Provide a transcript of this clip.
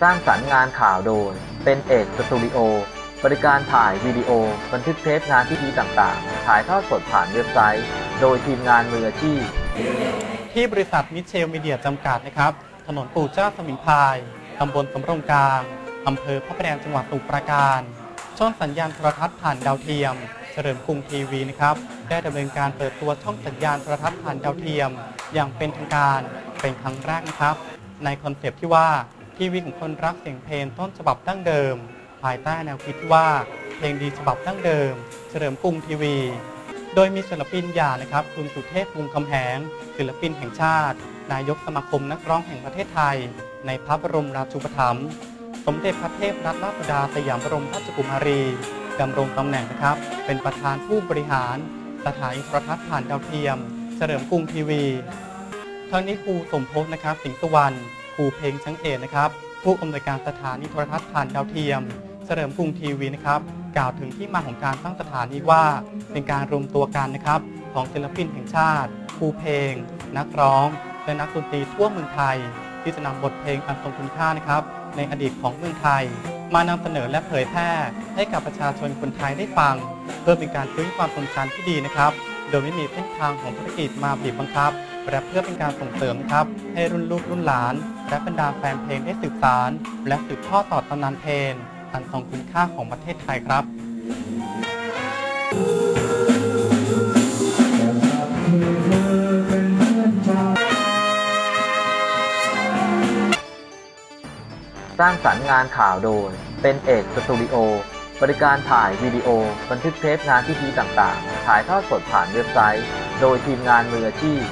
สร้างสรรค์งานข่าวโดยเป็นเอกสตูดิโอบริการถ่ายวิดีโอบันทึกเทปงานพิธีต่างๆถ่ายทอดสดผ่านเว็บไซต์โดยทีมงานมืออาชีพที่บริษัทมิเชลมีเดียจำกัดนะครับถนนปู่เจ้าสมิงพรายตำบลสำโรงกลางอำเภอพระประแดงจังหวัดสมุพรปราการช่องสัญญาณโทรทัศน์ผ่านดาวเทียมเฉลิมกรุงทีวีนะครับได้ดำเนินการเปิดตัวช่องสัญญาณโทรทัศน์ผ่านดาวเทียมอย่างเป็นทางการเป็นครั้งแรกนะครับในคอนเซปต์ที่ว่าทีวีของคนรักเสียงเพลงต้นฉบับดั้งเดิมภายใต้แนวคิดที่ว่าเพลงดีฉบับดั้งเดิมเฉลิมกรุงทีวีโดยมีศิลปินอย่างนะครับคุณสุเทพวงศ์คำแหงศิลปินแห่งชาตินายกสมาคมนักร้องแห่งประเทศไทยในพระบรมราชูปถัมภ์สมเด็จพระเทพรัตนราชสุดาสยามบรมราชกุมารีดำรงตำแหน่งนะครับเป็นประธานผู้บริหารสถานีโทรทัศน์ผ่านดาวเทียมเฉลิมกรุงทีวีทั้งนี้ครูสมภพนะครับสิงห์สุวรรณครูเพลงชั้งเอกนะครับผู้อำนวยการสถานีโทรทัศน์ผ่านดาวเทียมเฉลิมกรุงทีวีนะครับกล่าวถึงที่มาของการตั้งสถานีว่าเป็นการรวมตัวกันนะครับของศิลปินแห่งชาติครูเพลงนักร้องและนักดนตรีทั่วเมืองไทยที่จะนำบทเพลงอันทรงคุณค่านะครับในอดีตของเมืองไทยมานำเสนอและเผยแพร่ให้กับประชาชนคนไทยได้ฟังเพื่อเป็นการฟื้นความทรงจำที่ดีนะครับโดยไม่มีเส้นทางของธุรกิจมาบีบบังคับและเพื่อเป็นการส่งเสริมนะครับให้รุ่นลูกรุ่นหลานและบรรดาแฟนเพลงได้สืบสานและสืบทอดต่อตำนานเพลงอันทรงคุณค่าของประเทศไทยครับสร้างสรรค์งานข่าวโดยเป็นเอกสตูดิโอบริการถ่ายวิดีโอบันทึกเทปงานพิธีต่างๆถ่ายทอดสดผ่านเว็บไซต์โดยทีมงานมืออาชีพ